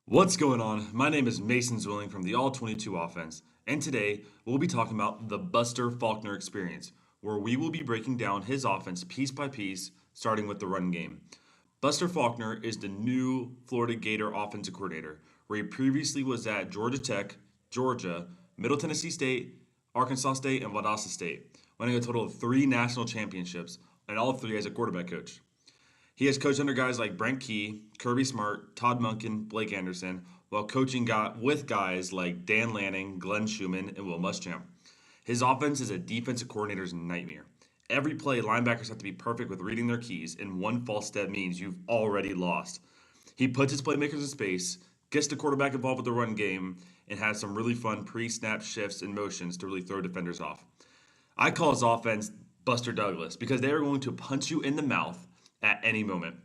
What's going on? My name is Mason Zwilling from the All 22 Offense, and today we'll be talking about the Buster Faulkner experience, where we will be breaking down his offense piece by piece, starting with the run game. Buster Faulkner is the new Florida Gator offensive coordinator, where he previously was at Georgia Tech, Georgia, Middle Tennessee State, Arkansas State, and Valdosta State, winning a total of 3 national championships, and all 3 as a quarterback coach. He has coached under guys like Brent Key, Kirby Smart, Todd Monken, Blake Anderson, while coaching with guys like Dan Lanning, Glenn Schumann, and Will Muschamp. His offense is a defensive coordinator's nightmare. Every play, linebackers have to be perfect with reading their keys, and one false step means you've already lost. He puts his playmakers in space, gets the quarterback involved with the run game, and has some really fun pre-snap shifts and motions to really throw defenders off. I call his offense Buster Douglas because they are going to punch you in the mouth at any moment.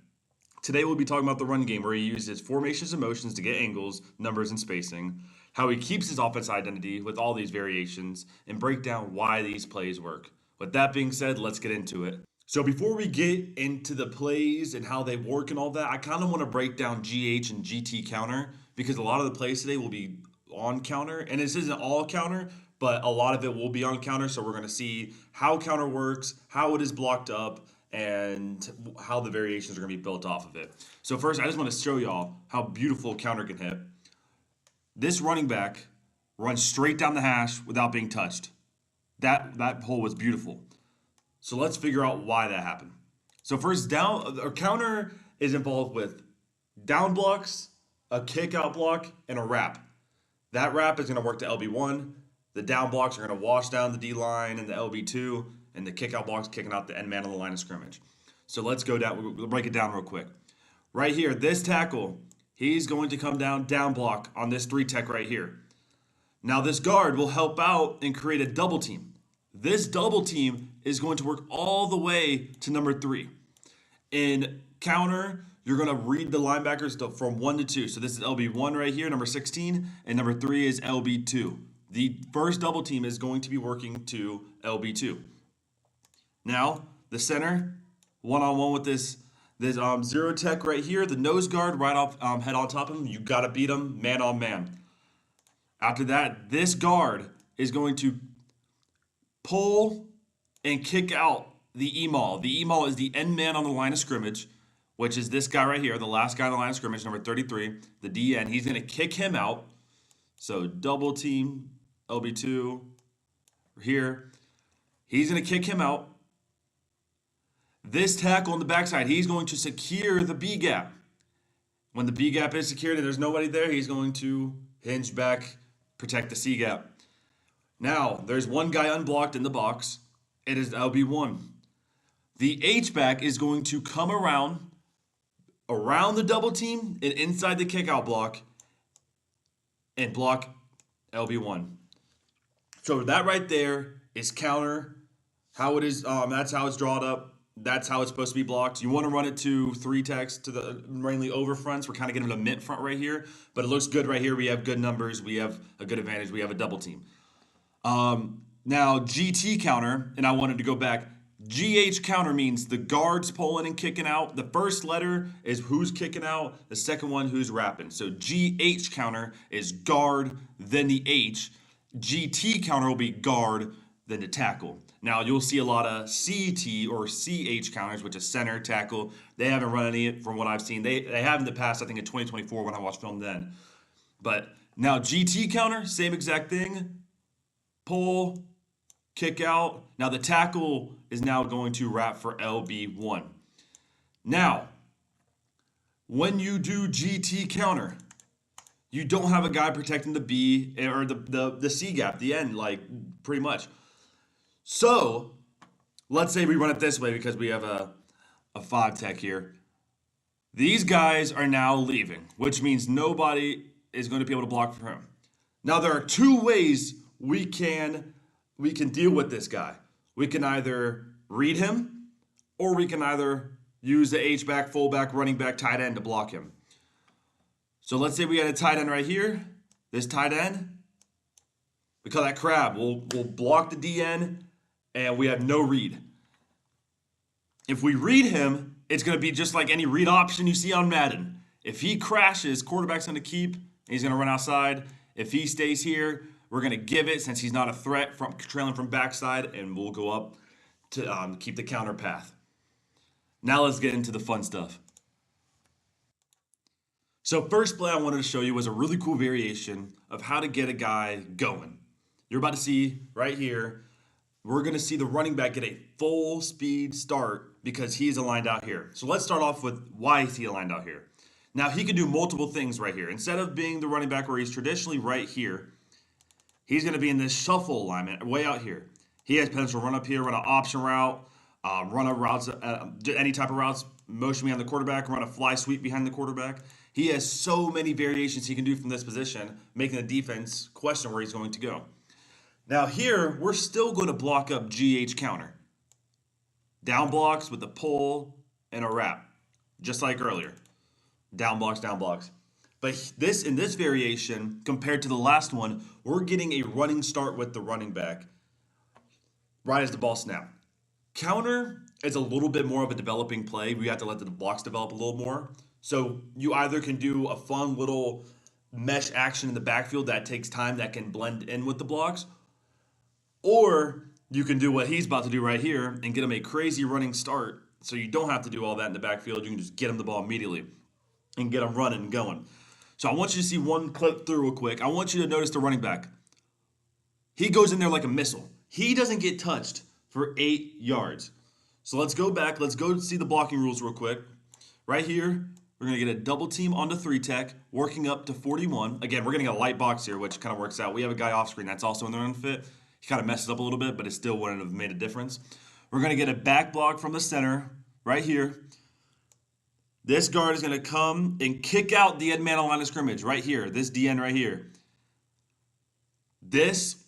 Today we'll be talking about the run game where he uses formations and motions to get angles, numbers, and spacing, how he keeps his offense identity with all these variations, and break down why these plays work. With that being said, let's get into it. So before we get into the plays and how they work and all that, I kind of want to break down GH and GT counter because a lot of the plays today will be on counter, and this isn't all counter, but a lot of it will be on counter. So we're going to see how counter works, how it is blocked up, and how the variations are going to be built off of it. So first, I just want to show y'all how beautiful counter can hit. This running back runs straight down the hash without being touched. That hole was beautiful. So let's figure out why that happened. So first, down or counter is involved with down blocks, a kick out block, and a wrap. That wrap is going to work to LB1. The down blocks are going to wash down the D line and the LB2, and the kick out blocks kicking out the end man on the line of scrimmage. So let's go down. We'll break it down real quick. Right here, this tackle, he's going to come down block on this 3 tech right here. Now this guard will help out and create a double team. This double team is going to work all the way to number 3. In counter, you're going to read the linebackers from 1 to 2. So this is LB1 right here, number 16, and number 3 is LB2. The first double team is going to be working to LB2. Now, the center, one-on-one with this 0 tech right here, the nose guard right off head on top of him. You got to beat him man on man. After that, this guard is going to pull and kick out the Emal. The Emal is the end man on the line of scrimmage, which is this guy right here, the last guy on the line of scrimmage, number 33, the DN. He's going to kick him out. So double team, LB2 here. He's going to kick him out. This tackle on the backside, he's going to secure the B gap. When the B gap is secured and there's nobody there, he's going to hinge back, protect the C gap. Now, there's one guy unblocked in the box. It is LB1. The H back is going to come around the double team and inside the kickout block and block LB1. So that right there is counter. How it is, that's how it's drawn up. That's how it's supposed to be blocked. You want to run it to 3 techs to the mainly over fronts. We're kind of getting a mint front right here, but it looks good right here. We have good numbers. We have a good advantage. We have a double team. Now GT counter, and I wanted to go back. GH counter means the guards pulling and kicking out. The first letter is who's kicking out. The second one who's wrapping. So GH counter is guard, then the H. GT counter will be guard, then the tackle. Now you'll see a lot of CT or CH counters, which is center tackle. They haven't run any from what I've seen. They have in the past, I think in 2024 when I watched film then. But now GT counter, same exact thing. Pull, kick out. Now the tackle is now going to wrap for LB1. Now, when you do GT counter, you don't have a guy protecting the B or the C gap, the end, like pretty much. So, let's say we run it this way because we have a 5 tech here. These guys are now leaving, which means nobody is going to be able to block for him. Now, there are 2 ways we can deal with this guy. We can either read him, or we can either use the H-back, fullback, running back, tight end to block him. So let's say we got a tight end right here. This tight end, we call that crab. We'll block the DN, and we have no read. If we read him, it's going to be just like any read option you see on Madden. If he crashes, quarterback's going to keep, and he's going to run outside. If he stays here, we're going to give it since he's not a threat from trailing from backside, and we'll go up to keep the counter path. Now let's get into the fun stuff. So first play I wanted to show you was a really cool variation of how to get a guy going. You're about to see right here, we're going to see the running back get a full speed start because he is aligned out here. So let's start off with why is he aligned out here. Now he can do multiple things right here. Instead of being the running back where he's traditionally right here, he's going to be in this shuffle alignment way out here. He has potential to run up here, run an option route, run a routes, any type of routes, motion behind the quarterback, run a fly sweep behind the quarterback. He has so many variations he can do from this position, making the defense question where he's going to go. Now here, we're still going to block up GH counter. Down blocks with a pull and a wrap, just like earlier. Down blocks, down blocks. But this in this variation, compared to the last one, we're getting a running start with the running back right as the ball snap. Counter is a little bit more of a developing play. We have to let the blocks develop a little more. So you either can do a fun little mesh action in the backfield that takes time that can blend in with the blocks, or you can do what he's about to do right here and get him a crazy running start so you don't have to do all that in the backfield. You can just get him the ball immediately and get him running and going. So I want you to see one clip through real quick. I want you to notice the running back. He goes in there like a missile. He doesn't get touched for 8 yards. So let's go back. Let's go see the blocking rules real quick. Right here, we're going to get a double team onto 3-tech, working up to 41. Again, we're getting a light box here, which kind of works out. We have a guy off screen that's also in the run fit. He kind of messes up a little bit, but it still wouldn't have made a difference. We're going to get a back block from the center right here. This guard is going to come and kick out the end man on line of scrimmage right here. This DN right here. This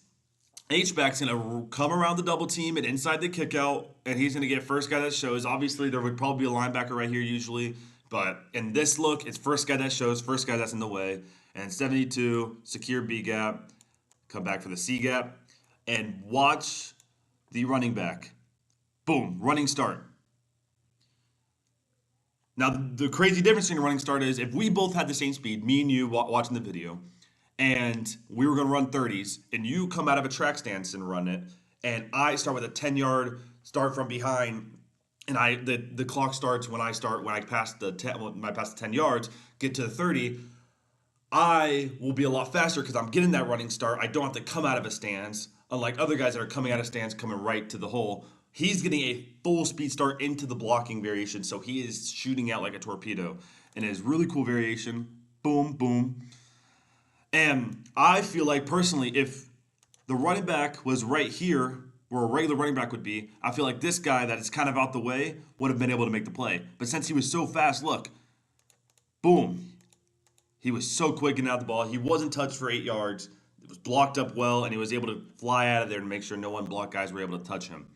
H-back's going to come around the double team and inside the kick out, and he's going to get first guy that shows. Obviously, there would probably be a linebacker right here usually, but in this look, it's first guy that shows, first guy that's in the way. And 72, secure B gap, come back for the C gap, and watch the running back. Boom, running start. Now, the crazy difference in a running start is if we both had the same speed, me and you watching the video, and we were going to run 30s, and you come out of a track stance and run it, and I start with a 10-yard start from behind, and the clock starts when I pass the 10 yards, get to the 30, I will be a lot faster because I'm getting that running start. I don't have to come out of a stance, unlike other guys that are coming out of stance, coming right to the hole. He's getting a full speed start into the blocking variation, so he is shooting out like a torpedo. And it is really cool variation. Boom, boom. And I feel like personally, if the running back was right here, where a regular running back would be, I feel like this guy that is kind of out the way would have been able to make the play. But since he was so fast, look, boom. He was so quick getting out the ball. He wasn't touched for 8 yards. It was blocked up well, and he was able to fly out of there to make sure no unblocked guys were able to touch him.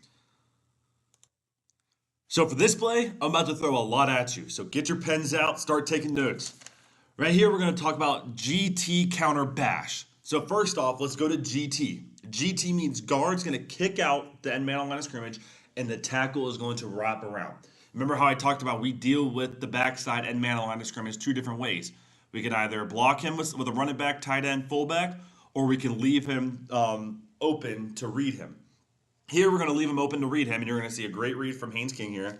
So for this play, I'm about to throw a lot at you. So get your pens out, start taking notes. Right here, we're going to talk about GT counter bash. So first off, let's go to GT. GT means guard's going to kick out the end man on line of scrimmage, and the tackle is going to wrap around. Remember how I talked about we deal with the backside end man on line of scrimmage 2 different ways. We can either block him with a running back, tight end, fullback, or we can leave him open to read him. Here we're going to leave him open to read him, and you're going to see a great read from Haynes King here.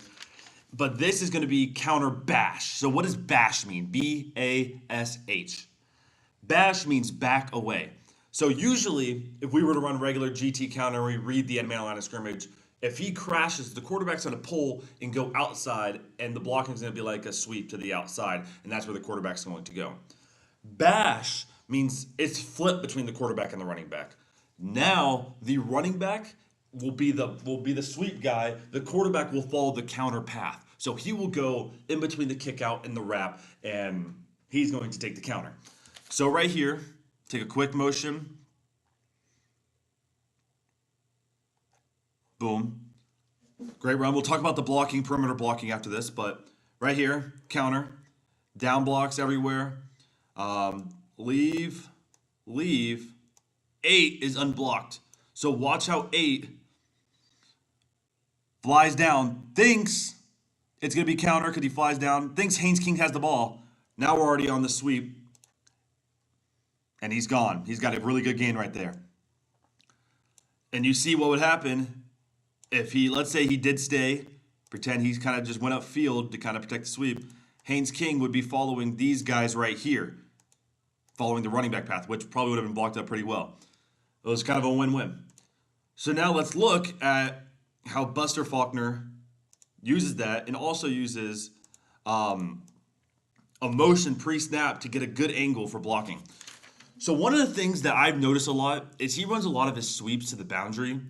But this is going to be counter bash. So what does bash mean? B-A-S-H. Bash means back away. So usually, if we were to run regular GT counter, we read the end man line of scrimmage. If he crashes, the quarterback's going to pull and go outside, and the blocking is going to be like a sweep to the outside, and that's where the quarterback's going to go. Bash means it's flipped between the quarterback and the running back. Now the running back will be the sweep guy. The quarterback will follow the counter path. So he will go in between the kick out and the wrap, and he's going to take the counter. So right here, take a quick motion. Boom. Great run. We'll talk about the blocking, perimeter blocking after this, but right here, counter, down blocks everywhere. Leave. 8 is unblocked. So watch how 8 flies down, thinks it's going to be counter because he flies down, thinks Haynes King has the ball, Now we're already on the sweep, and he's gone. He's got a really good gain right there. And you see what would happen if he, let's say he did stay, pretend he's kind of just went upfield to kind of protect the sweep. Haynes King would be following these guys right here, following the running back path, which probably would have been blocked up pretty well. It was kind of a win-win. So now let's look at how Buster Faulkner uses that and also uses a motion pre-snap to get a good angle for blocking. So one of the things that I've noticed a lot is he runs a lot of his sweeps to the boundary.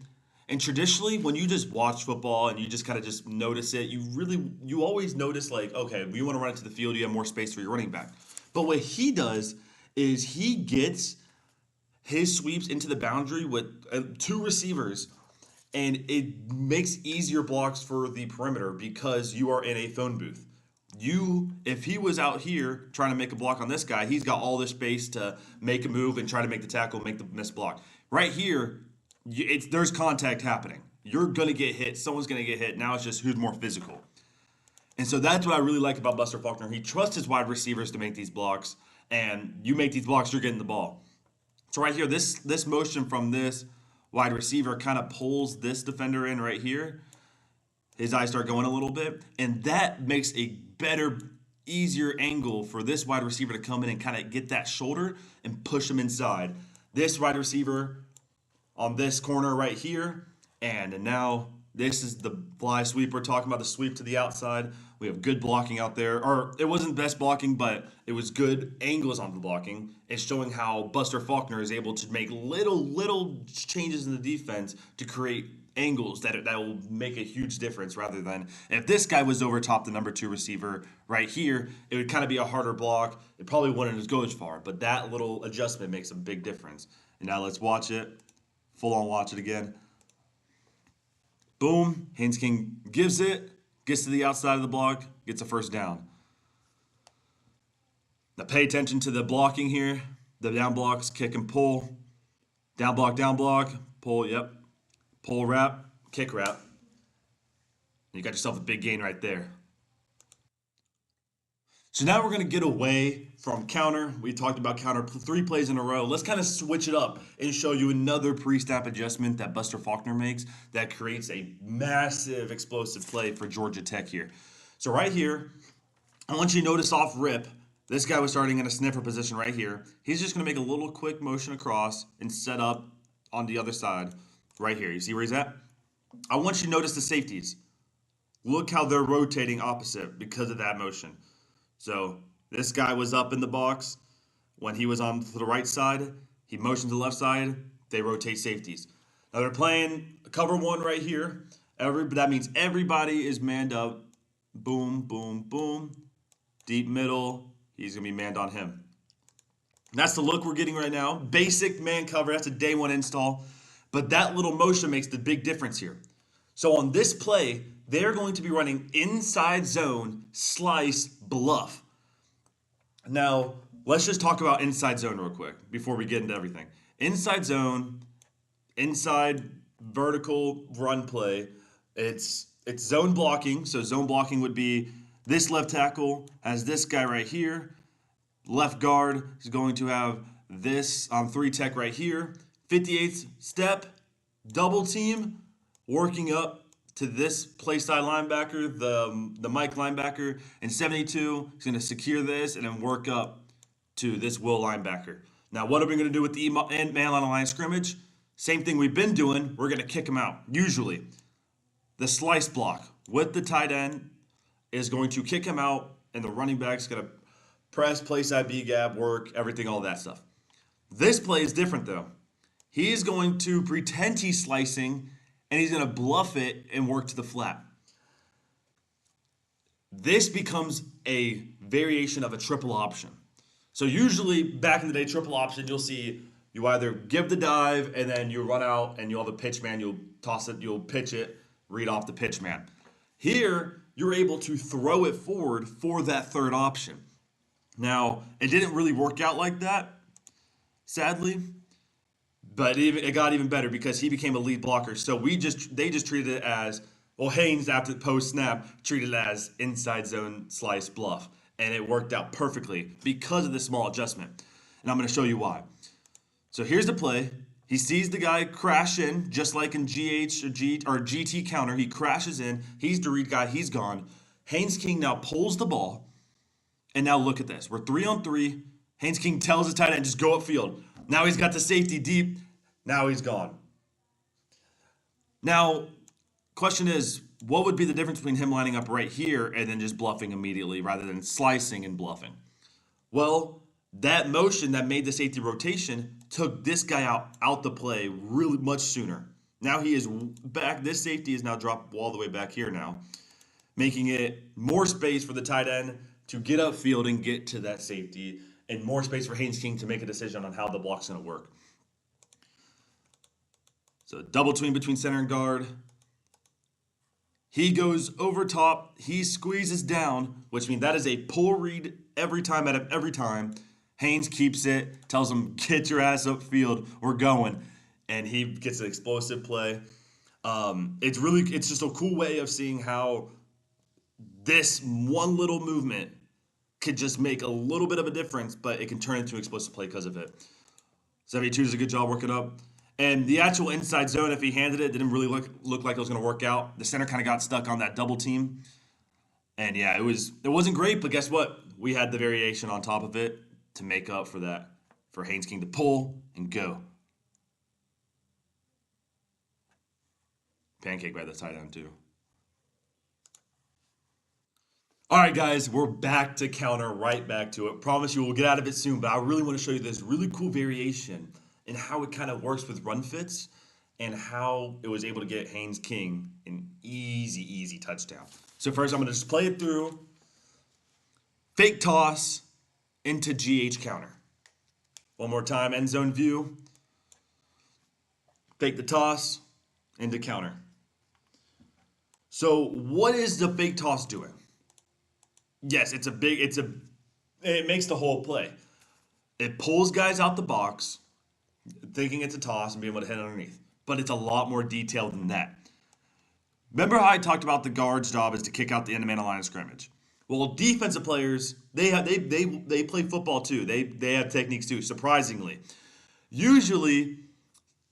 And traditionally, when you just watch football and you just kind of just notice it, you always notice like, okay, we want to run it to the field, you have more space for your running back. But what he does is he gets his sweeps into the boundary with two receivers, and it makes easier blocks for the perimeter because you are in a phone booth. If he was out here trying to make a block on this guy, he's got all this space to make a move and try to make the tackle, make the missed block. Right here, there's contact happening. You're gonna get hit. Someone's gonna get hit. Now it's just who's more physical. And so that's what I really like about Buster Faulkner. He trusts his wide receivers to make these blocks, and you make these blocks, you're getting the ball. So right here, this motion from this wide receiver kind of pulls this defender in right here. His eyes start going a little bit, and that makes a better, easier angle for this wide receiver to come in and kind of get that shoulder and push him inside. This wide receiver on this corner right here, and now this is the fly sweep. We're talking about the sweep to the outside. We have good blocking out there, or it wasn't best blocking, but it was good angles on the blocking. It's showing how Buster Faulkner is able to make little changes in the defense to create angles that will make a huge difference, rather than if this guy was over top the number 2 receiver right here, it would kind of be a harder block. It probably wouldn't go as far, but that little adjustment makes a big difference. And now let's watch it. Full on watch it again. Boom. Haynes King gives it, gets to the outside of the block, gets a first down. Now pay attention to the blocking here. The down blocks, kick and pull. Down block, pull, yep. Pull wrap, kick wrap. You got yourself a big gain right there. So now we're going to get away from counter. We talked about counter 3 plays in a row. Let's kind of switch it up and show you another pre-snap adjustment that Buster Faulkner makes that creates a massive explosive play for Georgia Tech here. So right here, I want you to notice off rip, this guy was starting in a sniffer position right here. He's just going to make a little quick motion across and set up on the other side right here. You see where he's at? I want you to notice the safeties. Look how they're rotating opposite because of that motion. So this guy was up in the box. When he was on to the right side, he motioned to the left side. They rotate safeties. Now they're playing cover 1 right here. That means everybody is manned up. Boom, boom, boom. Deep middle. He's going to be manned on him. That's the look we're getting right now. Basic man cover. That's a day 1 install. But that little motion makes the big difference here. So on this play, they're going to be running inside zone, slice, bluff. Now, let's just talk about inside zone real quick before we get into everything. Inside zone, inside vertical run play, it's zone blocking. So zone blocking would be this left tackle has this guy right here. Left guard is going to have this 3 tech right here. 58th step, double team, working up to this play side linebacker, the Mike linebacker, and 72 is going to secure this and then work up to this Will linebacker. Now, what are we going to do with the man on the line of scrimmage? Same thing we've been doing. We're going to kick him out. Usually, the slice block with the tight end is going to kick him out, and the running back's going to press, play side B gap, work, everything, all that stuff. This play is different, though. He's going to pretend he's slicing, and he's going to bluff it and work to the flat. This becomes a variation of a triple option. So usually, back in the day, triple option, you'll see you either give the dive, and then you run out, and you'll have a pitch man, you'll toss it, you'll pitch it, read off the pitch man. Here, you're able to throw it forward for that third option. Now, it didn't really work out like that, sadly. But it got even better because he became a lead blocker. So they just treated it as, well, Haynes after the post snap treated it as inside zone slice bluff. And it worked out perfectly because of this small adjustment. And I'm going to show you why. So here's the play. He sees the guy crash in, just like in GH or GT counter. He crashes in. He's the read guy. He's gone. Haynes King now pulls the ball. And now look at this. We're 3-on-3. Haynes King tells his tight end, just go upfield. Now he's got the safety deep. Now he's gone. Now, question is, what would be the difference between him lining up right here and then just bluffing immediately rather than slicing and bluffing? Well, that motion that made the safety rotation took this guy out the play really much sooner. Now he is back. This safety is now dropped all the way back here now, making it more space for the tight end to get upfield and get to that safety, and more space for Haynes King to make a decision on how the block's going to work. So double tween between center and guard. He goes over top. He squeezes down, which means that is a pull read every time out of every time. Haynes keeps it, tells him, get your ass upfield. We're going. And he gets an explosive play. It's just a cool way of seeing how this one little movement could just make a little bit of a difference, but it can turn into an explosive play because of it. 72 does a good job working up. And the actual inside zone, if he handed it, didn't really look like it was going to work out. The center kind of got stuck on that double team. And yeah, it wasn't great, but guess what? We had the variation on top of it to make up for that, for Haynes King to pull and go. Pancake by the tight end too. All right, guys, we're back to counter, right back to it. Promise you we'll get out of it soon, but I really want to show you this really cool variation and how it kind of works with run fits and how it was able to get Haynes King an easy touchdown. So first I'm going to just play it through. Fake toss into GH counter. One more time, end zone view. Fake the toss into counter. So what is the fake toss doing? Yes, it makes the whole play. It pulls guys out the box, thinking it's a toss and being able to hit underneath. But it's a lot more detailed than that. Remember how I talked about the guard's job is to kick out the end man line of scrimmage? Well, defensive players, they play football too. They have techniques too, surprisingly. Usually,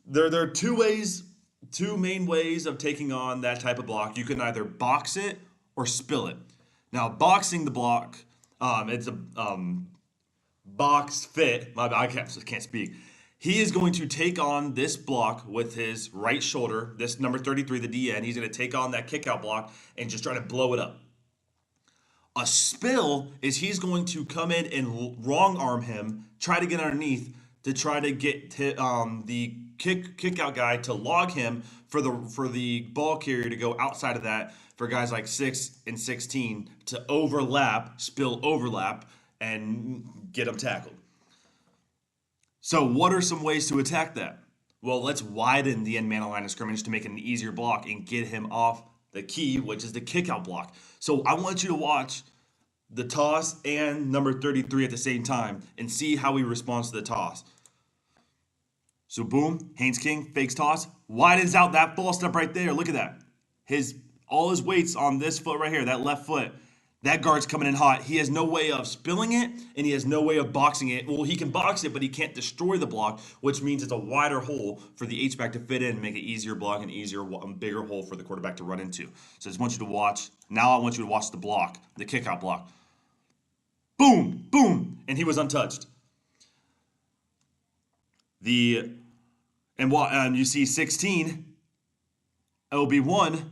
there are two main ways of taking on that type of block. You can either box it or spill it. Now, boxing the block, it's a box fit. I can't speak. He is going to take on this block with his right shoulder, this number 33, the DN. He's going to take on that kickout block and just try to blow it up. A spill is he's going to come in and wrong arm him, try to get underneath to try to get the kick out guy to log him for the ball carrier to go outside of that for guys like 6 and 16 to spill overlap, and get them tackled. So what are some ways to attack that? Well, let's widen the end man line of scrimmage to make it an easier block and get him off the key, which is the kickout block. So I want you to watch the toss and number 33 at the same time and see how he responds to the toss. So boom, Haynes King fakes toss, widens out that false step right there. Look at that. All his weight's on this foot right here, that left foot. That guard's coming in hot. He has no way of spilling it, and he has no way of boxing it. Well, he can box it, but he can't destroy the block, which means it's a wider hole for the H-back to fit in and make an easier block and bigger hole for the quarterback to run into. So I just want you to watch. Now I want you to watch the block, the kickout block. Boom, boom, and he was untouched. And you see 16, LB1,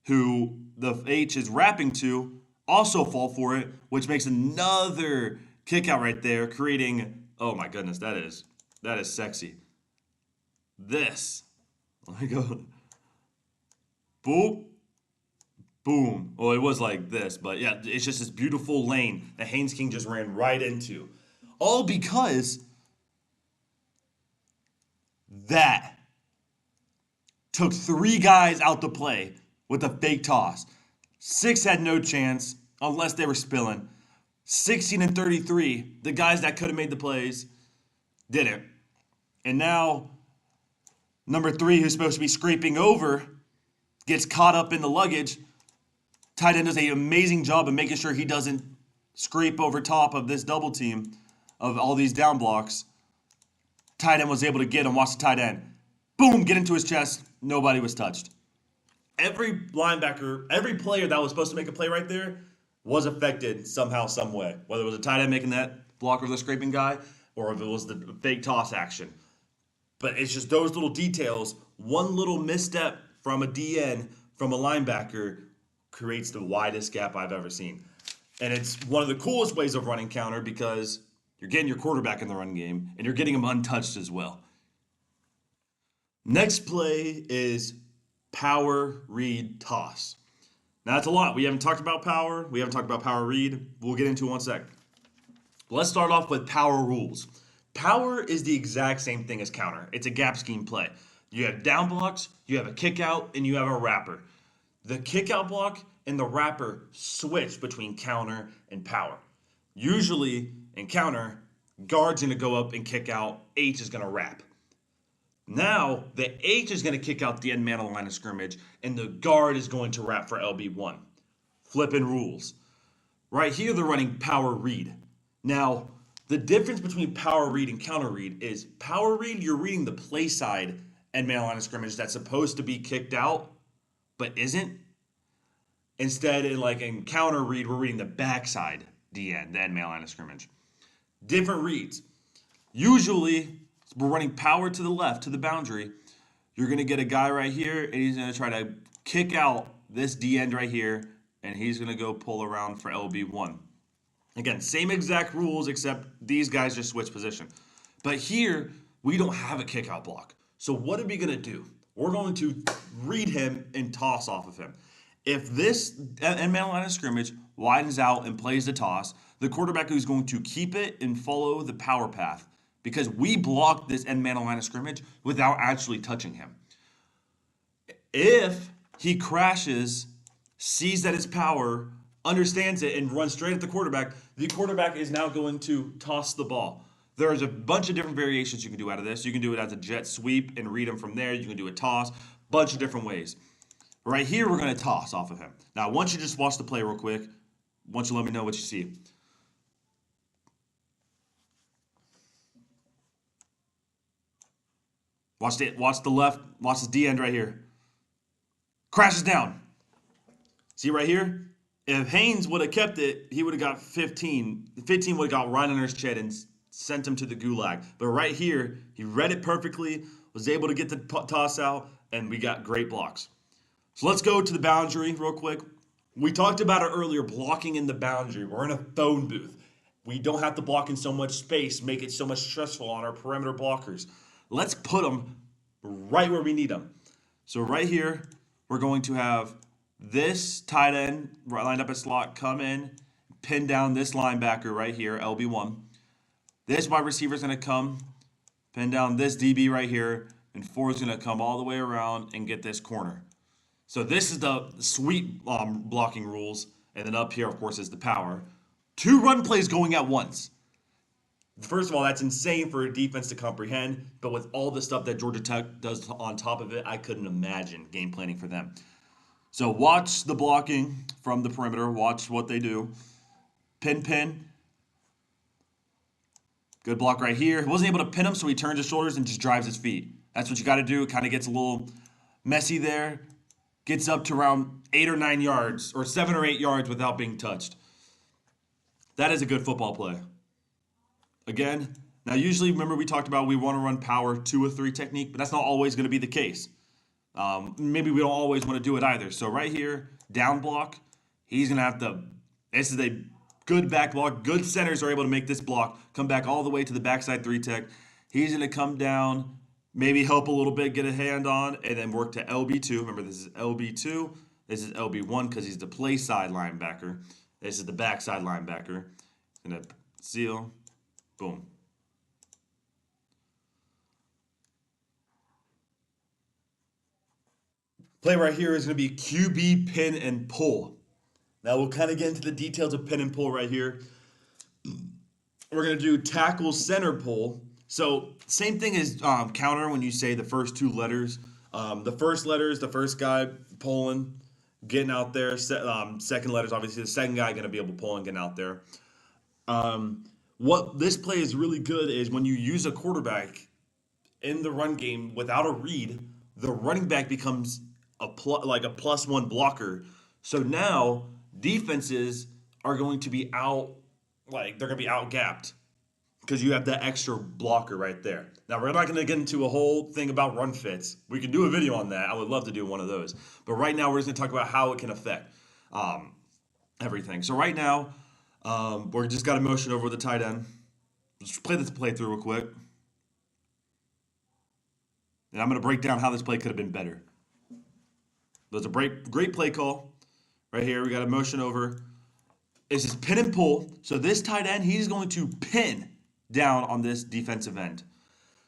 who the H is wrapping to, also fall for it, which makes another kick out right there, creating, oh my goodness, that is sexy. This, let me go, boop, boom. Well, it was like this, but yeah, it's just this beautiful lane that Haynes King just ran right into. All because that took 3 guys out to play with a fake toss. 6 had no chance unless they were spilling. 16 and 33, the guys that could have made the plays, didn't. And now, number 3, who's supposed to be scraping over, gets caught up in the luggage. Tight end does an amazing job of making sure he doesn't scrape over top of this double team of all these down blocks. Tight end was able to get him. Watch the tight end. Boom, get into his chest. Nobody was touched. Every linebacker, every player that was supposed to make a play right there was affected somehow, some way. Whether it was a tight end making that block over the scraping guy, or if it was the fake toss action. But it's just those little details. One little misstep from a DN, from a linebacker, creates the widest gap I've ever seen. And it's one of the coolest ways of running counter because you're getting your quarterback in the run game and you're getting him untouched as well. Next play is power read toss. Now that's a lot. We haven't talked about power. We haven't talked about power read. We'll get into it in 1 sec. Let's start off with power rules. Power is the exact same thing as counter. It's a gap scheme play. You have down blocks, you have a kick out, and you have a wrapper. The kick out block and the wrapper switch between counter and power. Usually in counter, guard's going to go up and kick out, H is going to wrap. Now, the H is going to kick out the end man on the line of scrimmage, and the guard is going to wrap for LB1. Flipping rules. Right here, they're running power read. Now, the difference between power read and counter read is power read, you're reading the play side end man on the line of scrimmage that's supposed to be kicked out, but isn't. Instead, in counter read, we're reading the backside DN, the end man line of scrimmage. Different reads. Usually, we're running power to the left, to the boundary. You're going to get a guy right here, and he's going to try to kick out this D end right here, and he's going to go pull around for LB1. Again, same exact rules, except these guys just switch position. But here, we don't have a kick out block. So what are we going to do? We're going to read him and toss off of him. If this end man line of scrimmage widens out and plays the toss, the quarterback is going to keep it and follow the power path because we blocked this end man line of scrimmage without actually touching him. If he crashes, sees that it's power, understands it, and runs straight at the quarterback is now going to toss the ball. There's a bunch of different variations you can do out of this. You can do it as a jet sweep and read him from there. You can do a toss, bunch of different ways. Right here, we're going to toss off of him. Now, once you just watch the play real quick, once you let me know what you see. Watch the left, watch this D end right here. Crashes down. See right here? If Haynes would have kept it, he would have got 15. 15 would have got right under his chin and sent him to the gulag. But right here, he read it perfectly, was able to get the toss out, and we got great blocks. So let's go to the boundary real quick. We talked about it earlier, blocking in the boundary. We're in a phone booth. We don't have to block in so much space, make it so much stressful on our perimeter blockers. Let's put them right where we need them. So right here, we're going to have this tight end lined up at slot, come in, pin down this linebacker right here, LB1. This wide receiver is going to come, pin down this DB right here, and 4 is going to come all the way around and get this corner. So this is the sweet blocking rules, and then up here, of course, is the power. 2 run plays going at once. First of all, that's insane for a defense to comprehend, but with all the stuff that Georgia Tech does on top of it, I couldn't imagine game planning for them. So watch the blocking from the perimeter. Watch what they do. Pin. Good block right here. He wasn't able to pin him, so he turns his shoulders and just drives his feet. That's what you got to do. It kind of gets a little messy there. Gets up to around 8 or 9 yards, or 7 or 8 yards without being touched. That is a good football play. Again, now usually, remember we talked about we want to run power 2 or 3 technique, but that's not always going to be the case. Maybe we don't always want to do it either. So right here, down block, he's going to have to, this is a good back block. Good centers are able to make this block, come back all the way to the backside 3 tech. He's going to come down, maybe help a little bit, get a hand on, and then work to LB2. Remember, this is LB2. This is LB1 because he's the play side linebacker. This is the backside linebacker. Going to seal. Boom. Play right here is going to be QB, pin, and pull. Now we'll kind of get into the details of pin and pull right here. We're going to do tackle, center, pull. So same thing as counter when you say the first 2 letters. The first letter is the first guy pulling, getting out there. Second letter is obviously the second guy going to be able to pull and get out there. What this play is really good is when you use a quarterback in the run game without a read, the running back becomes like a +1 blocker. So now defenses are going to be out, like they're going to be out gapped because you have that extra blocker right there. Now we're not going to get into a whole thing about run fits. We can do a video on that. I would love to do one of those. But right now we're just going to talk about how it can affect um, everything. So right now we're just got to motion over the tight end. Let's play this play through real quick. And I'm going to break down how this play could have been better. There's a great play call right here. We got a motion over. It's just pin and pull. So this tight end, he's going to pin down on this defensive end.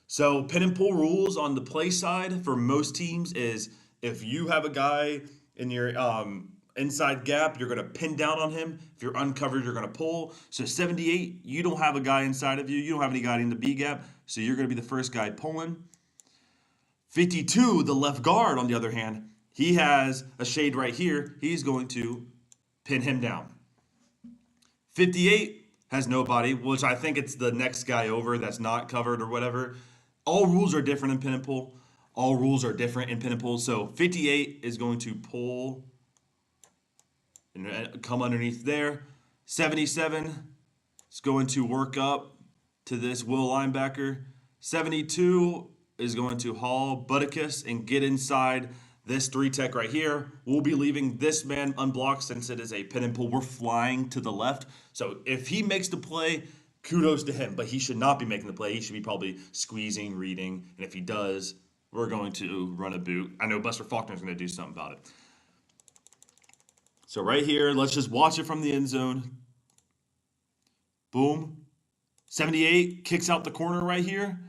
So pin and pull rules on the play side for most teams is if you have a guy in your inside gap, you're going to pin down on him. If you're uncovered, you're going to pull. So 78, you don't have a guy inside of you. You don't have any guy in the B gap. So you're going to be the first guy pulling. 52, the left guard, on the other hand, he has a shade right here. He's going to pin him down. 58 has nobody, which I think it's the next guy over that's not covered or whatever. All rules are different in pin and pull. All rules are different in pin and pull. So 58 is going to pull and come underneath there. 77 is going to work up to this Will linebacker. 72 is going to haul Butticus and get inside this 3-tech right here. We'll be leaving this man unblocked since it is a pin and pull. We're flying to the left. So if he makes the play, kudos to him. But he should not be making the play. He should be probably squeezing, reading. And if he does, we're going to run a boot. I know Buster Faulkner is going to do something about it. So right here, let's just watch it from the end zone. Boom. 78 kicks out the corner right here.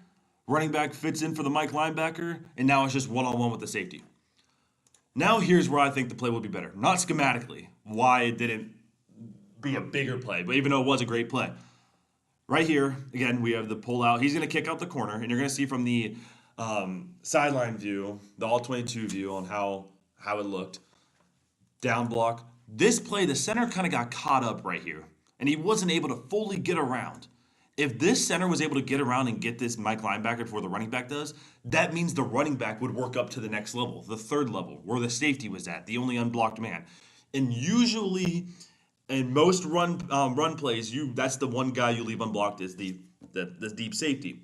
Running back fits in for the Mike linebacker. And now it's just one-on-one with the safety. Now here's where I think the play will be better. Not schematically, why it didn't be a bigger play, but even though it was a great play. Right here, again, we have the pull out. He's going to kick out the corner, and you're going to see from the sideline view, the all-22 view on how it looked. Down block. This play, the center kind of got caught up right here, and he wasn't able to fully get around. If this center was able to get around and get this Mike linebacker before the running back does, that means the running back would work up to the next level, the third level, where the safety was at, the only unblocked man. And usually, in most run plays, that's the one guy you leave unblocked is the deep safety.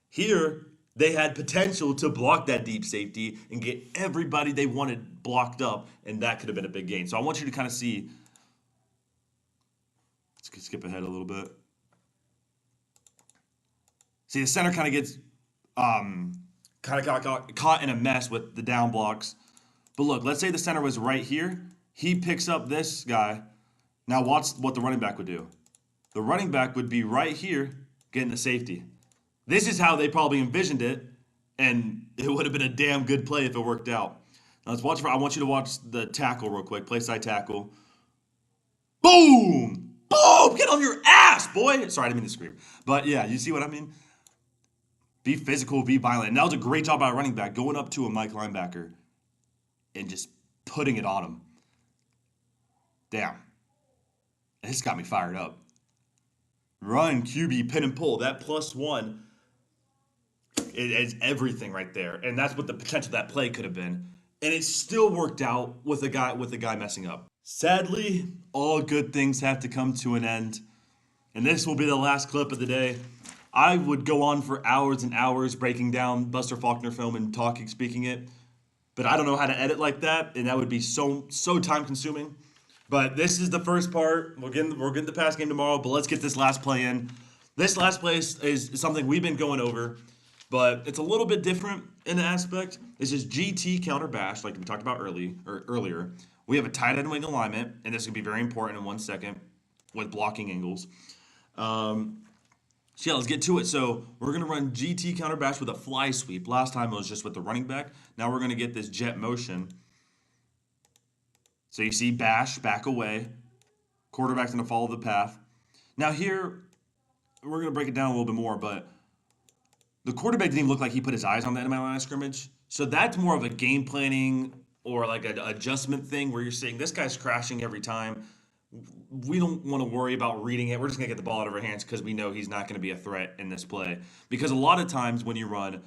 Here, they had potential to block that deep safety and get everybody they wanted blocked up, and that could have been a big gain. So I want you to kind of see. Let's skip ahead a little bit. See, the center kind of gets got caught in a mess with the down blocks. But look, let's say the center was right here. He picks up this guy. Now watch what the running back would do. The running back would be right here getting the safety. This is how they probably envisioned it, and it would have been a damn good play if it worked out. Now let's watch. I want you to watch the tackle real quick. Play side tackle. Boom! Boom! Get on your ass, boy! Sorry, I didn't mean to scream. But yeah, you see what I mean? Be physical, be violent. And that was a great job by a running back going up to a Mike linebacker and just putting it on him. Damn. This got me fired up. Run, QB, pin and pull. That +1 is everything right there. And that's what the potential of that play could have been. And it still worked out with a guy messing up. Sadly, all good things have to come to an end. And this will be the last clip of the day. I would go on for hours and hours breaking down Buster Faulkner film and speaking it. But I don't know how to edit like that, and that would be so time consuming. But this is the first part. We're getting the pass game tomorrow, but let's get this last play in. This last play is something we've been going over, but it's a little bit different in an aspect. This is GT counter bash, like we talked about earlier. We have a tight end wing alignment, and this is going to be very important in 1 second with blocking angles. So yeah, let's get to it. So we're going to run GT counter bash with a fly sweep. Last time it was just with the running back. Now we're going to get this jet motion. So you see bash, back away. Quarterback's going to follow the path. Now here, we're going to break it down a little bit more, but the quarterback didn't even look like he put his eyes on that in my line of scrimmage. So that's more of a game planning or like an adjustment thing where you're saying this guy's crashing every time. we don't want to worry about reading it. We're just going to get the ball out of our hands because we know he's not going to be a threat in this play. Because a lot of times when you run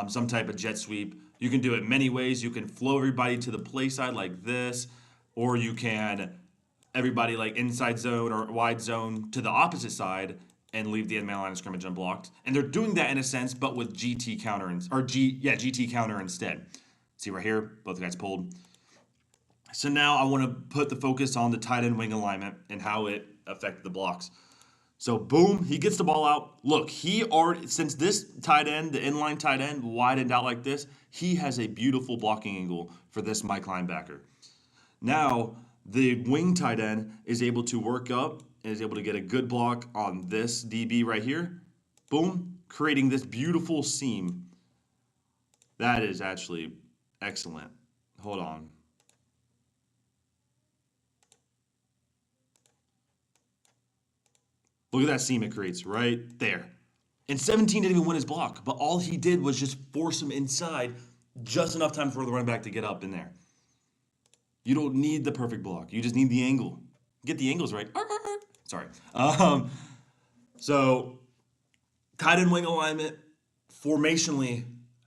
some type of jet sweep, you can do it many ways. You can flow everybody to the play side like this, or you can everybody like inside zone or wide zone to the opposite side and leave the end man line of scrimmage unblocked. And they're doing that in a sense, but with GT counter GT counter instead. See right here, both guys pulled. So now I want to put the focus on the tight end wing alignment and how it affected the blocks. So boom, he gets the ball out. Look, he already, since this tight end, the inline tight end, widened out like this, he has a beautiful blocking angle for this Mike linebacker. Now, the wing tight end is able to work up and is able to get a good block on this DB right here. Boom, creating this beautiful seam. That is actually excellent. Hold on. Look at that seam it creates right there. And 17 didn't even win his block, but all he did was just force him inside just enough time for the running back to get up in there. You don't need the perfect block. You just need the angle. Get the angles right. Sorry. So tight end wing alignment formationally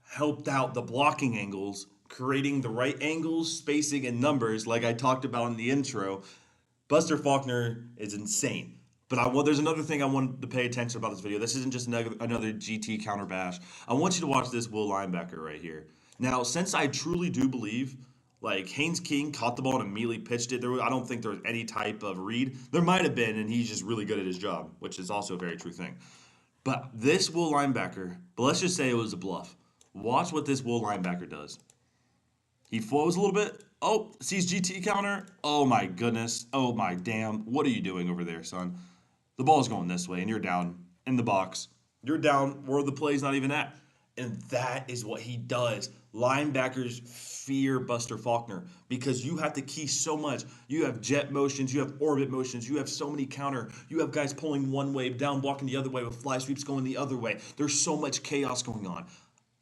helped out the blocking angles, creating the right angles, spacing, and numbers like I talked about in the intro. Buster Faulkner is insane. But there's another thing I want to pay attention about this video. This isn't just another GT counter bash. I want you to watch this Will linebacker right here. Now, since I truly do believe, like Haynes King caught the ball and immediately pitched it, I don't think there was any type of read. There might have been, and he's just really good at his job, which is also a very true thing. But this Will linebacker, but let's just say it was a bluff. Watch what this Will linebacker does. He flows a little bit. Oh, sees GT counter. Oh my goodness. Oh my damn. What are you doing over there, son? The ball's going this way, and you're down in the box. You're down where the play's not even at. And that is what he does. Linebackers fear Buster Faulkner because you have to key so much. You have jet motions, you have orbit motions, you have so many counter. You have guys pulling one way, down blocking the other way, with fly sweeps going the other way. There's so much chaos going on.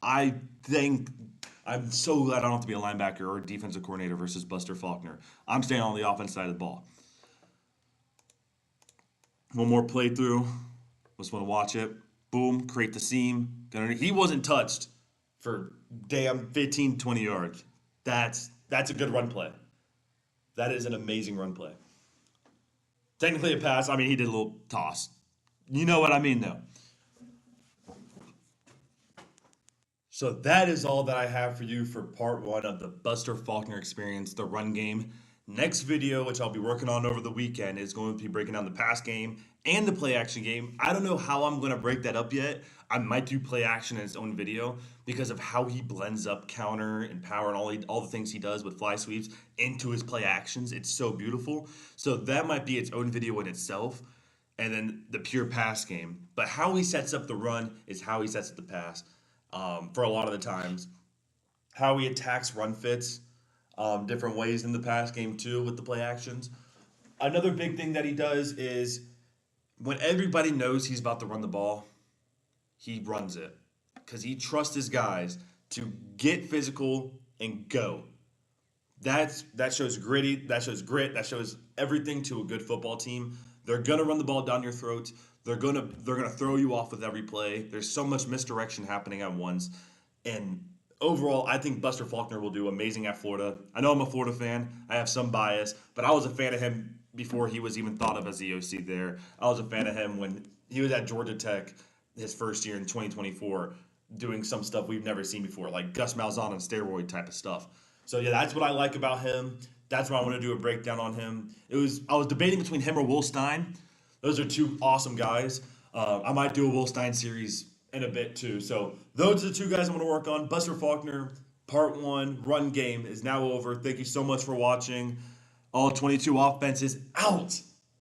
I think I'm so glad I don't have to be a linebacker or a defensive coordinator versus Buster Faulkner. I'm staying on the offense side of the ball. One more playthrough. Just want to watch it. Boom, create the seam. He wasn't touched for damn 15, 20 yards. That's a good run play. That is an amazing run play. Technically a pass. I mean, he did a little toss. You know what I mean, though. So that is all that I have for you for part one of the Buster Faulkner experience, the run game. Next video, which I'll be working on over the weekend, is going to be breaking down the pass game and the play action game. I don't know how I'm going to break that up yet. I might do play action in its own video because of how he blends up counter and power and all the things he does with fly sweeps into his play actions. It's so beautiful. So that might be its own video in itself. And then the pure pass game. But how he sets up the run is how he sets up the pass for a lot of the times. How he attacks run fits different ways in the pass game too with the play actions. Another big thing that he does is when everybody knows he's about to run the ball, he runs it because he trusts his guys to get physical and go. That shows gritty. That shows grit. That shows everything to a good football team. They're gonna run the ball down your throat. They're gonna throw you off with every play. There's so much misdirection happening at once, and overall, I think Buster Faulkner will do amazing at Florida. I know I'm a Florida fan. I have some bias, but I was a fan of him before he was even thought of as the OC there. I was a fan of him when he was at Georgia Tech his first year in 2024, doing some stuff we've never seen before, like Gus Malzahn on steroid type of stuff. So yeah, that's what I like about him. That's why I want to do a breakdown on him. I was debating between him or Will Stein. Those are two awesome guys. I might do a Will Stein series in a bit too. So those are the two guys I'm going to work on. Buster Faulkner, part one, run game is now over. Thank you so much for watching. All 22 offenses out.